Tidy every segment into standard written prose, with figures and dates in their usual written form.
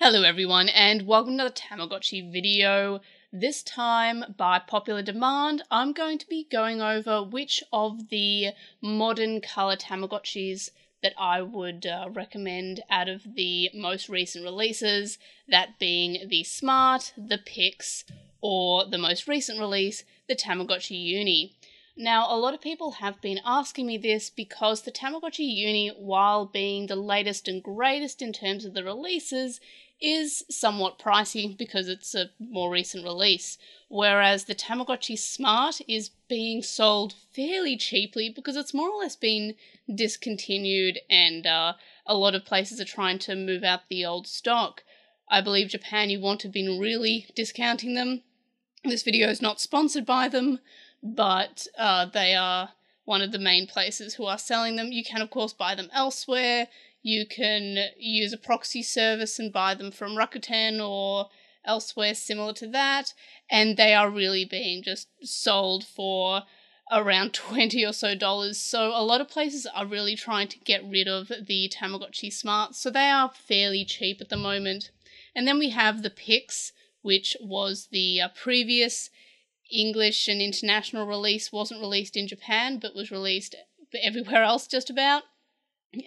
Hello everyone, and welcome to the Tamagotchi video. This time, by popular demand, I'm going to be going over which of the modern colour Tamagotchis that I would recommend out of the most recent releases, that being the Smart, the Pix, or the most recent release, the Tamagotchi Uni. Now, a lot of people have been asking me this because the Tamagotchi Uni, while being the latest and greatest in terms of the releases, is somewhat pricey because it's a more recent release, whereas the Tamagotchi Smart is being sold fairly cheaply because it's more or less been discontinued and a lot of places are trying to move out the old stock. I believe Japan you want have been really discounting them. This video is not sponsored by them, but they are one of the main places who are selling them. You can of course buy them elsewhere. You can use a proxy service and buy them from Rakuten or elsewhere similar to that, and they are really being just sold for around $20 or so. So a lot of places are really trying to get rid of the Tamagotchi Smart, so they are fairly cheap at the moment. And then we have the Pix, which was the previous English and international release, wasn't released in Japan, but was released everywhere else just about.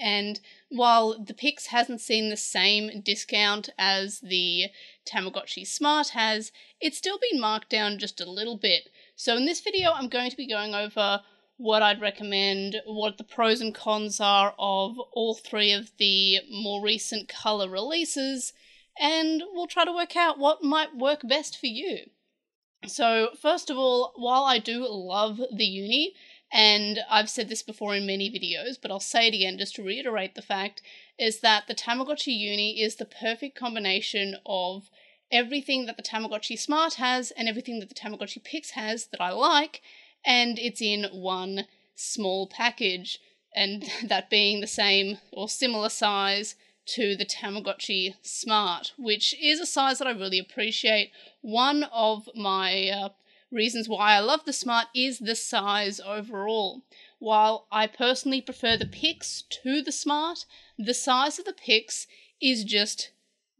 And while the Pix hasn't seen the same discount as the Tamagotchi Smart has, it's still been marked down just a little bit. So in this video, I'm going to be going over what I'd recommend, what the pros and cons are of all three of the more recent colour releases, and we'll try to work out what might work best for you. So first of all, while I do love the Uni, and I've said this before in many videos, but I'll say it again just to reiterate the fact, is that the Tamagotchi Uni is the perfect combination of everything that the Tamagotchi Smart has and everything that the Tamagotchi Pix has that I like, and it's in one small package, and that being the same or similar size to the Tamagotchi Smart, which is a size that I really appreciate. One of my reasons why I love the Smart is the size overall. While I personally prefer the Pix to the Smart, the size of the Pix is just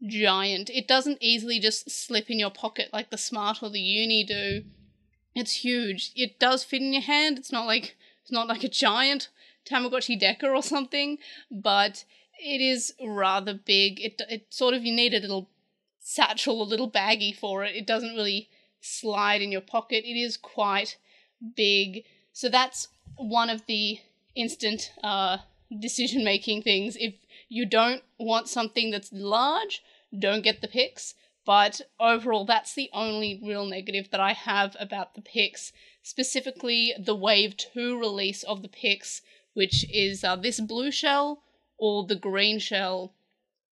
giant. It doesn't easily just slip in your pocket like the Smart or the Uni do. It's huge. It does fit in your hand. It's not like a giant Tamagotchi Decker or something, but it is rather big. It sort of, you need a little satchel, a little baggie for it. It doesn't really slide in your pocket. It is quite big. So that's one of the instant decision-making things. If you don't want something that's large, don't get the Pix. But overall, that's the only real negative that I have about the Pix. Specifically, the Wave 2 release of the Pix, which is this blue shell or the green shell.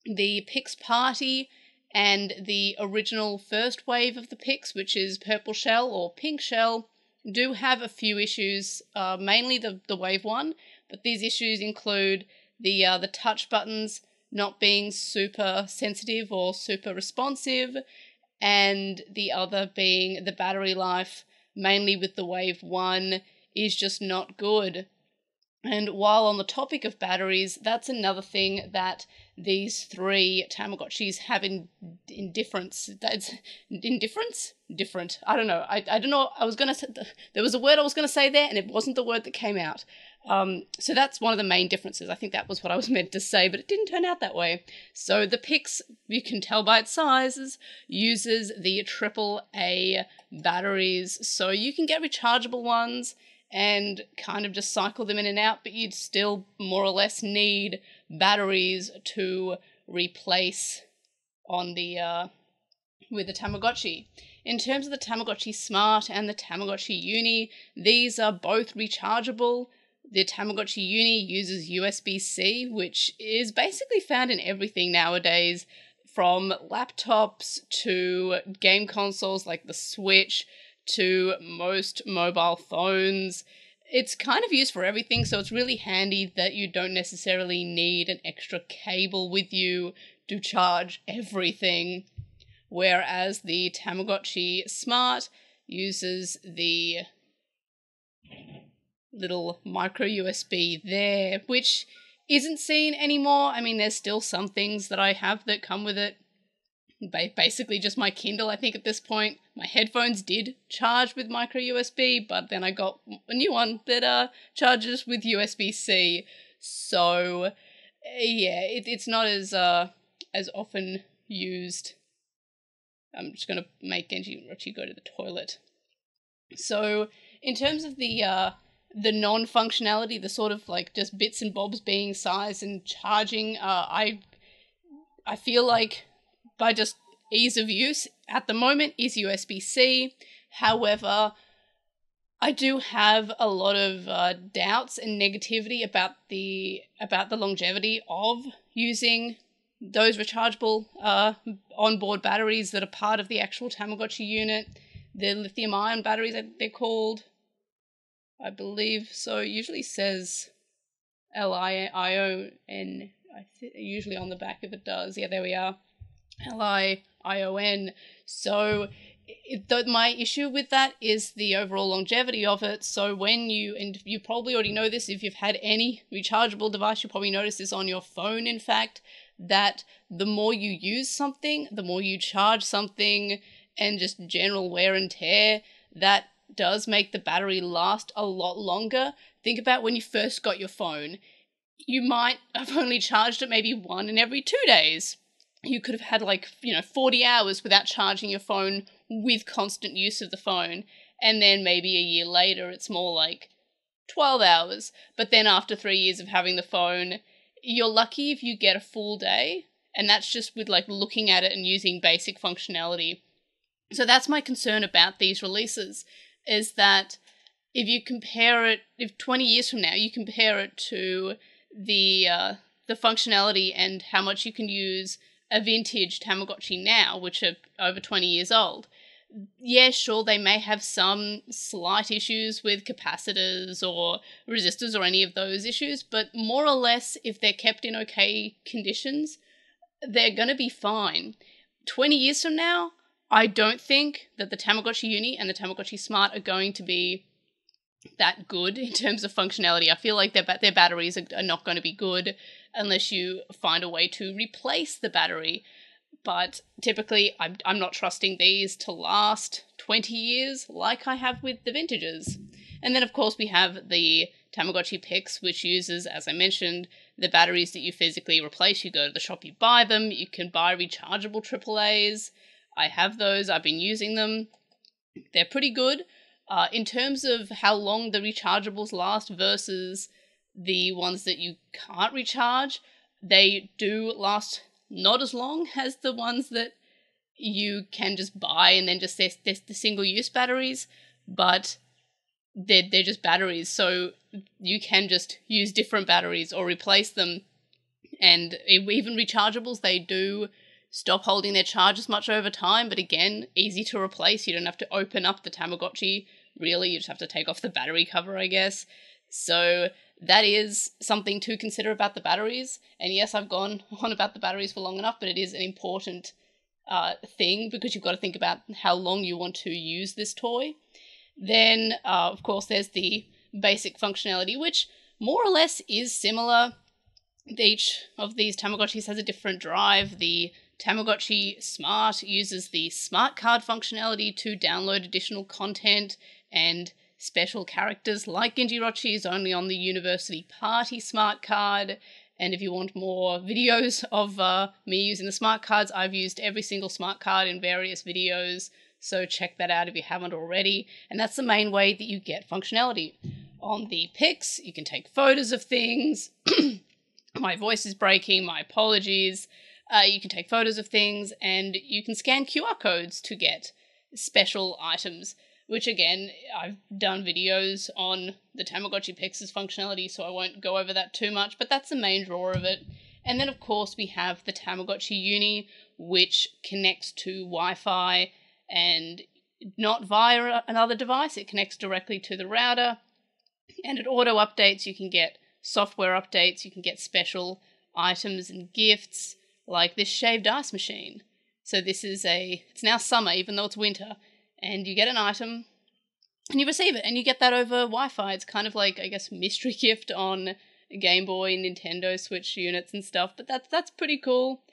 The Pix Party and the original first wave of the Pix, which is purple shell or pink shell, do have a few issues, mainly the wave 1, but these issues include the touch buttons not being super sensitive or super responsive, and the other being the battery life, mainly with the wave 1, is just not good. And while on the topic of batteries, that's another thing that these three Tamagotchis have in difference. That's indifference? Different. I don't know. I don't know. I was going to say, there was a word I was going to say there and it wasn't the word that came out. So that's one of the main differences. I think that was what I was meant to say, but it didn't turn out that way. So the Pix, you can tell by its sizes, uses the AAA batteries. So you can get rechargeable ones and kind of just cycle them in and out, but you'd still more or less need batteries to replace on the with the Tamagotchi. In terms of the Tamagotchi Smart and the Tamagotchi Uni, these are both rechargeable. The Tamagotchi Uni uses USB-C, which is basically found in everything nowadays, from laptops to game consoles like the Switch, to most mobile phones. It's kind of used for everything, so it's really handy that you don't necessarily need an extra cable with you to charge everything, whereas the Tamagotchi Smart uses the little micro USB there, which isn't seen anymore. I mean, there's still some things that I have that come with it, basically just my Kindle, I think, at this point. My headphones did charge with micro USB, but then I got a new one that charges with USB-C. So, yeah, it's not as often used. I'm just going to make Genji go to the toilet. So, in terms of the non-functionality, the sort of like just bits and bobs being size and charging, I feel like by just ease of use at the moment is USB-C. However, I do have a lot of doubts and negativity about the longevity of using those rechargeable onboard batteries that are part of the actual Tamagotchi unit. The lithium-ion batteries, they're called, I believe. So it usually says L-I-O-N. Usually on the back of it does. Yeah, there we are. L-I-O-N. So my issue with that is the overall longevity of it. So when and you probably already know this, if you've had any rechargeable device, you probably notice this on your phone, in fact, that the more you use something, the more you charge something, and just general wear and tear, that does make the battery last a lot longer. Think about when you first got your phone. You might have only charged it maybe 1 in every 2 days. You could have had 40 hours without charging your phone with constant use of the phone. And then maybe a year later, it's more like 12 hours. But then after 3 years of having the phone, you're lucky if you get a full day. And that's just with looking at it and using basic functionality. So that's my concern about these releases, is that if 20 years from now, you compare it to the functionality and how much you can use a vintage Tamagotchi now, which are over 20 years old. Yeah, sure, they may have some slight issues with capacitors or resistors or any of those issues, but more or less, if they're kept in okay conditions, they're going to be fine. 20 years from now, I don't think that the Tamagotchi Uni and the Tamagotchi Smart are going to be that good in terms of functionality. I feel like their batteries are not going to be good unless you find a way to replace the battery. But typically, I'm not trusting these to last 20 years like I have with the vintages. And then, of course, we have the Tamagotchi Pix, which uses, as I mentioned, the batteries that you physically replace. You go to the shop, you buy them. You can buy rechargeable AAAs. I have those. I've been using them. They're pretty good. In terms of how long the rechargeables last versus the ones that you can't recharge, they do last not as long as the ones that you can just buy and then just they're the single-use batteries, but they're just batteries, so you can just use different batteries or replace them. And even rechargeables, they do stop holding their charge as much over time, but again, easy to replace. You don't have to open up the Tamagotchi, really. You just have to take off the battery cover, I guess. So that is something to consider about the batteries. And yes, I've gone on about the batteries for long enough, but it is an important thing because you've got to think about how long you want to use this toy. Then, of course, there's the basic functionality, which more or less is similar. Each of these Tamagotchis has a different drive. The Tamagotchi Smart uses the smart card functionality to download additional content and special characters like Genjirochi is only on the University Party smart card. And if you want more videos of me using the smart cards, I've used every single smart card in various videos, so check that out if you haven't already. And that's the main way that you get functionality. On the Pix, you can take photos of things. My voice is breaking, my apologies. You can take photos of things, and you can scan QR codes to get special items, which again, I've done videos on the Tamagotchi Pix's functionality, so I won't go over that too much, but that's the main draw of it. And then, of course, we have the Tamagotchi Uni, which connects to Wi-Fi, and not via another device. It connects directly to the router, and it auto-updates. You can get software updates, you can get special items and gifts, like this shaved ice machine. So this is it's now summer, even though it's winter, and you get an item, and you receive it, and you get that over Wi-Fi. It's kind of like, I guess, mystery gift on Game Boy, Nintendo Switch units and stuff, but that's pretty cool.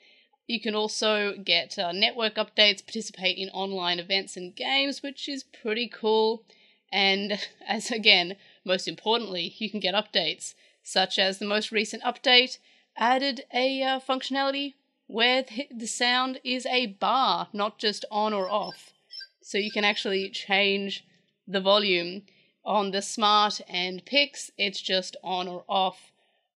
You can also get network updates, participate in online events and games, which is pretty cool. And as again, most importantly, you can get updates, such as the most recent update added a functionality where the sound is a bar, not just on or off. So you can actually change the volume. On the Smart and Pix, it's just on or off.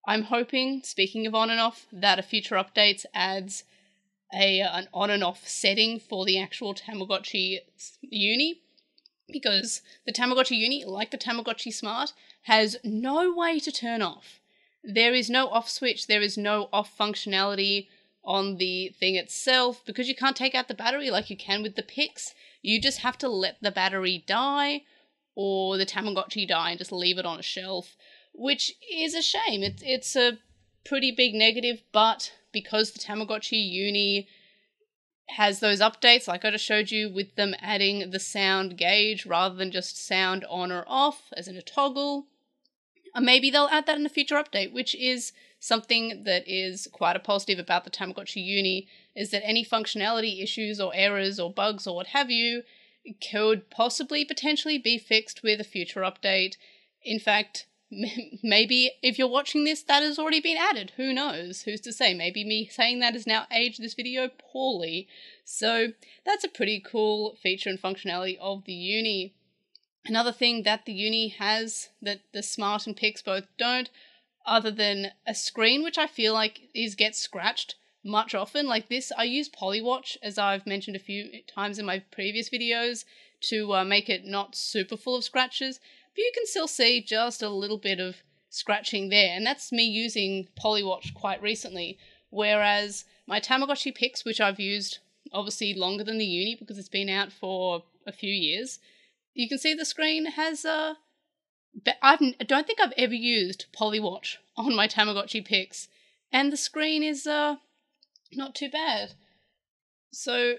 I'm hoping, speaking of on and off, that a future updates adds an on and off setting for the actual Tamagotchi Uni, because the Tamagotchi Uni, like the Tamagotchi Smart, has no way to turn off. There is no off switch, there is no off functionality on the thing itself, because you can't take out the battery like you can with the Pix. You just have to let the battery die, or the Tamagotchi die, and just leave it on a shelf, which is a shame. It's a pretty big negative, but because the Tamagotchi Uni has those updates, like I just showed you, with them adding the sound gauge rather than just sound on or off, as in a toggle, maybe they'll add that in a future update, which is something that is quite a positive about the Tamagotchi Uni, is that any functionality issues or errors or bugs or what have you could possibly potentially be fixed with a future update. In fact, maybe if you're watching this, that has already been added. Who knows? Who's to say? Maybe me saying that has now aged this video poorly. So that's a pretty cool feature and functionality of the Uni. Another thing that the Uni has that the Smart and Pix both don't, other than a screen, which I feel like gets scratched much often. Like this, I use Polywatch, as I've mentioned a few times in my previous videos, to make it not super full of scratches. But you can still see just a little bit of scratching there, and that's me using Polywatch quite recently. Whereas my Tamagotchi Pix, which I've used obviously longer than the Uni because it's been out for a few years, you can see the screen has I don't think I've ever used Polywatch on my Tamagotchi Pix, and the screen is not too bad. So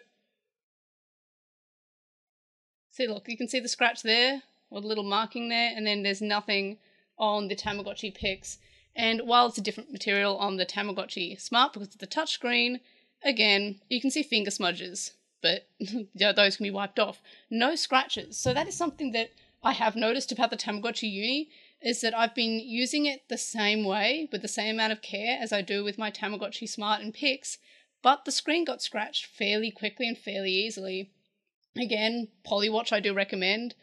see, look, you can see the scratch there, or the little marking there, and then there's nothing on the Tamagotchi Pix. And while it's a different material on the Tamagotchi Smart because it's a touchscreen, again, you can see finger smudges, but those can be wiped off. No scratches. So that is something that I have noticed about the Tamagotchi Uni, is that I've been using it the same way, with the same amount of care as I do with my Tamagotchi Smart and Pix, but the screen got scratched fairly quickly and fairly easily. Again, Polywatch I do recommend.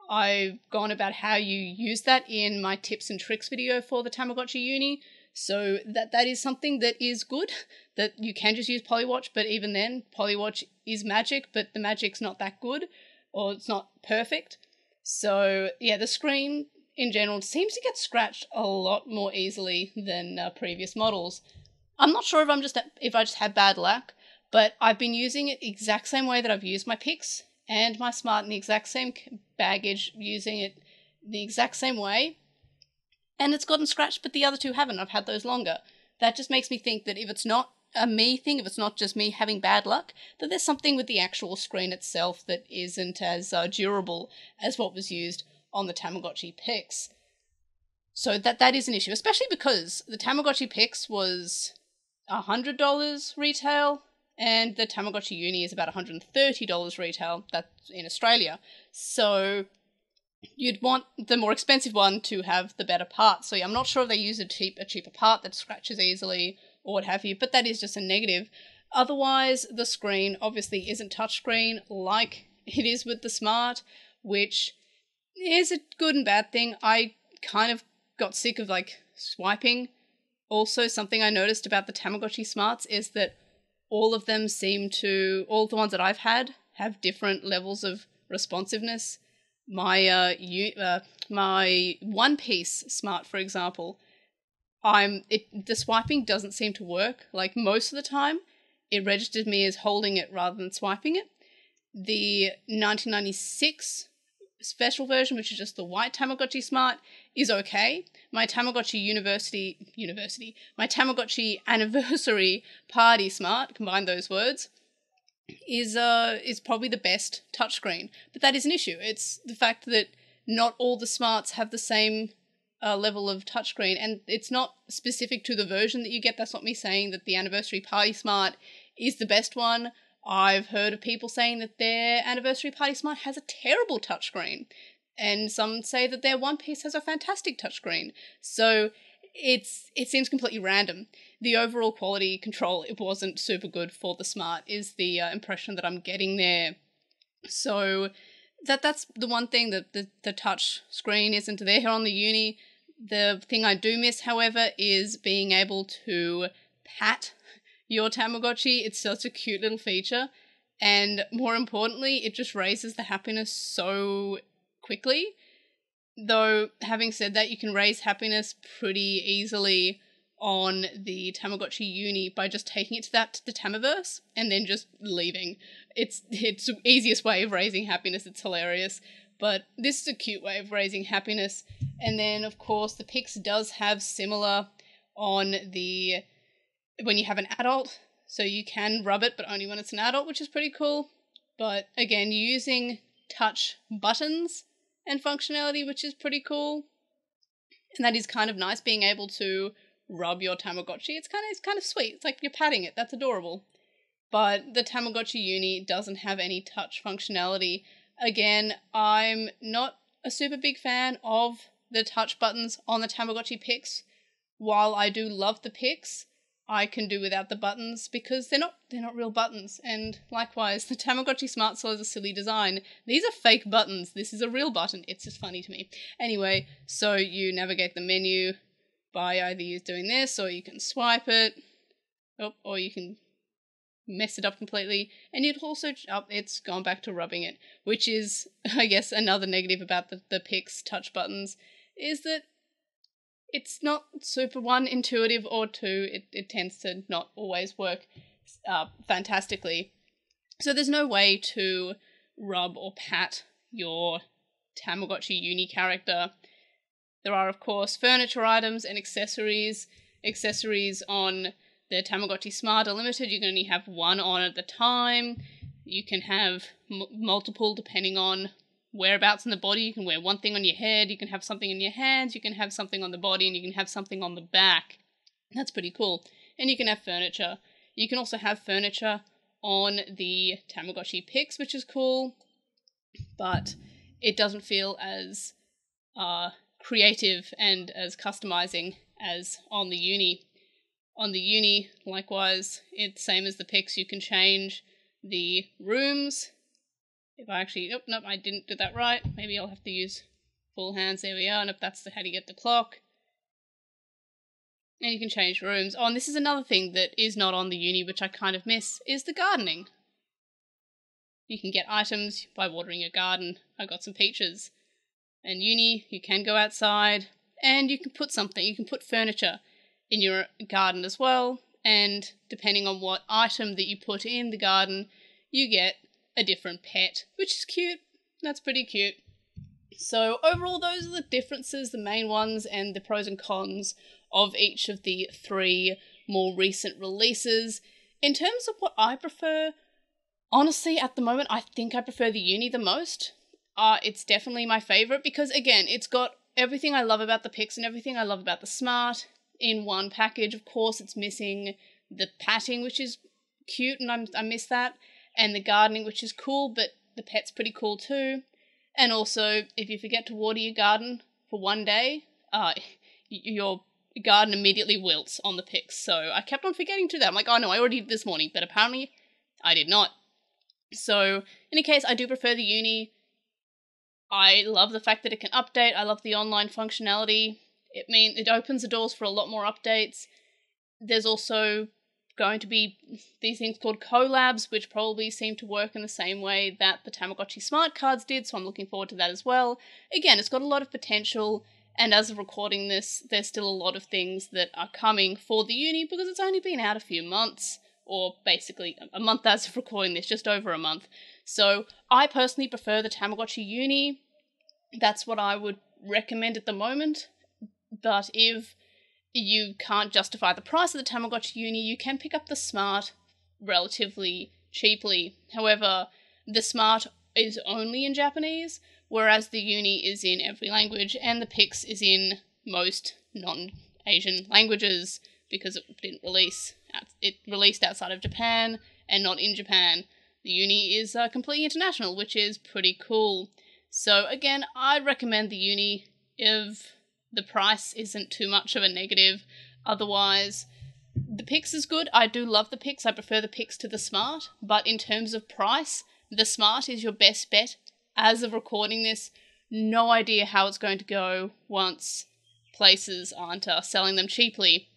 I've gone about how you use that in my tips and tricks video for the Tamagotchi Uni, so that is something that is good, that you can just use Polywatch, but even then, Polywatch is magic, but the magic's not that good, or it's not perfect. So yeah, the screen in general seems to get scratched a lot more easily than previous models. I'm not sure if I just had bad luck, but I've been using it exact same way that I've used my Pix and my Smart in the exact same baggage, using it the exact same way, and it's gotten scratched, but the other two haven't. I've had those longer. That just makes me think that if it's not a me thing, if it's not just me having bad luck, that there's something with the actual screen itself that isn't as durable as what was used on the Tamagotchi Pix. So that is an issue, especially because the Tamagotchi Pix was $100 retail, and the Tamagotchi Uni is about $130 retail. That's in Australia. So you'd want the more expensive one to have the better part. So yeah, I'm not sure if they use a cheaper part that scratches easily or what have you, but that is just a negative. Otherwise, the screen obviously isn't touchscreen like it is with the Smart, which is a good and bad thing. I kind of got sick of swiping. Also, something I noticed about the Tamagotchi Smarts is that all of them all the ones that I've had have different levels of responsiveness. My my One Piece Smart, for example, the swiping doesn't seem to work. Like most of the time, it registered me as holding it rather than swiping it. The 1996 special version, which is just the white Tamagotchi Smart, is okay. My Tamagotchi my Tamagotchi Anniversary Party Smart, combine those words, is probably the best touchscreen. But that is an issue. It's the fact that not all the Smarts have the same level of touchscreen, and it's not specific to the version that you get. That's not me saying that the Anniversary Party Smart is the best one. I've heard of people saying that their Anniversary Party Smart has a terrible touchscreen, and some say that their One Piece has a fantastic touchscreen. So it seems completely random. The overall quality control, it wasn't super good for the Smart, is the impression that I'm getting there. So that's the one thing that the touch screen isn't there here on the Uni. The thing I do miss, however, is being able to pat your Tamagotchi. It's such a cute little feature, and more importantly, it just raises the happiness so quickly. Though, having said that, you can raise happiness pretty easily on the Tamagotchi Uni by just taking it to the Tamiverse and then just leaving. It's the easiest way of raising happiness. It's hilarious. But this is a cute way of raising happiness. And then, of course, the Pix does have similar on when you have an adult. So you can rub it, but only when it's an adult, which is pretty cool. But again, you're using touch buttons and functionality, which is pretty cool. And that is kind of nice, being able to rub your Tamagotchi. It's kind of sweet. It's like you're patting it. That's adorable. But the Tamagotchi Uni doesn't have any touch functionality. Again, I'm not a super big fan of the touch buttons on the Tamagotchi Pix. While I do love the Pix, I can do without the buttons because they're not real buttons. And likewise, the Tamagotchi Smart Saw is a silly design. These are fake buttons. This is a real button. It's just funny to me. Anyway, so you navigate the menu by either doing this, or you can swipe it, or you can mess it up completely, and you'd also, it's gone back to rubbing it, which is, I guess, another negative about the Pix touch buttons, is that it's not super, one, intuitive, or two, it tends to not always work fantastically. So there's no way to rub or pat your Tamagotchi Uni character. There are, of course, furniture items and accessories. Accessories on the Tamagotchi Smart are limited. You can only have one on at the time. You can have multiple depending on whereabouts in the body. You can wear one thing on your head, you can have something in your hands, you can have something on the body, and you can have something on the back. That's pretty cool. And you can have furniture. You can also have furniture on the Tamagotchi Pix, which is cool, but it doesn't feel as creative and as customizing as on the Uni. On the Uni, likewise, it's same as the Pix. You can change the rooms. If I actually, nope, I didn't do that right. Maybe I'll have to use full hands. There we are. And if that's how to get the clock. And you can change rooms. Oh, and this is another thing that is not on the Uni, which I kind of miss, is the gardening. You can get items by watering your garden. I got some peaches. And Uni, you can go outside, and you can put something. You can put furniture in your garden as well. And depending on what item that you put in the garden, you get a different pet, which is cute. That's pretty cute. So overall, those are the differences, the main ones, and the pros and cons of each of the three more recent releases. In terms of what I prefer, honestly, at the moment, I think I prefer the Uni the most. It's definitely my favourite because, again, it's got everything I love about the Pix and everything I love about the Smart in one package. Of course, it's missing the patting, which is cute, and I miss that, and the gardening, which is cool, but the pet's pretty cool too. And also, if you forget to water your garden for one day, your garden immediately wilts on the Pix. So I kept on forgetting to do that. I'm like, oh no, I already did this morning, but apparently I did not. So, in any case, I do prefer the Uni. I love the fact that it can update. I love the online functionality. It opens the doors for a lot more updates. There's also going to be these things called collabs, which probably seem to work in the same way that the Tamagotchi Smart Cards did, so I'm looking forward to that as well. Again, it's got a lot of potential, and as of recording this, there's still a lot of things that are coming for the Uni because it's only been out a few months, or basically a month as of recording this, just over a month. So I personally prefer the Tamagotchi Uni. That's what I would recommend at the moment. But if you can't justify the price of the Tamagotchi Uni, you can pick up the Smart relatively cheaply. However, the Smart is only in Japanese, whereas the Uni is in every language, and the Pix is in most non-Asian languages because it didn't release it released outside of Japan and not in Japan. The Uni is completely international, which is pretty cool. So again, I'd recommend the Uni if the price isn't too much of a negative. Otherwise, the Pix is good. I do love the Pix. I prefer the Pix to the Smart. But in terms of price, the Smart is your best bet. As of recording this, no idea how it's going to go once places aren't selling them cheaply.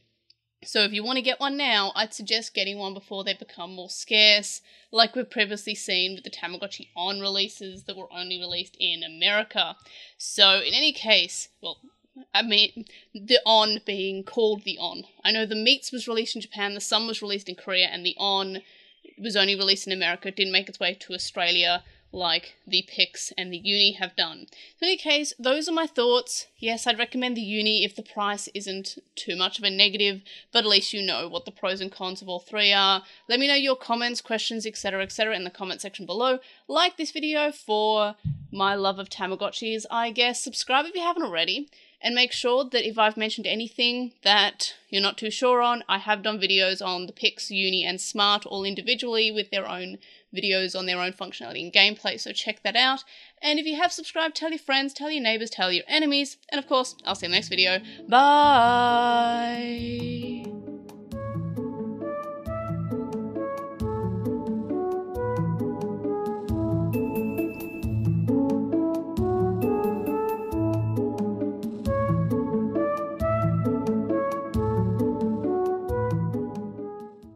So if you want to get one now, I'd suggest getting one before they become more scarce, like we've previously seen with the Tamagotchi On releases that were only released in America. So in any case, well, I mean, the On being called the On. I know the Meets was released in Japan, the Sun was released in Korea, and the On was only released in America. It didn't make its way to Australia like the Pix and the Uni have done. In any case, those are my thoughts. Yes, I'd recommend the Uni if the price isn't too much of a negative, but at least you know what the pros and cons of all three are. Let me know your comments, questions, etc., in the comment section below. Like this video for my love of Tamagotchis, I guess. Subscribe if you haven't already. And make sure that if I've mentioned anything that you're not too sure on, I have done videos on the Pix, Uni, and Smart, all individually with their own videos on their own functionality and gameplay, so check that out. And if you have subscribed, tell your friends, tell your neighbours, tell your enemies, and of course, I'll see you in the next video. Bye!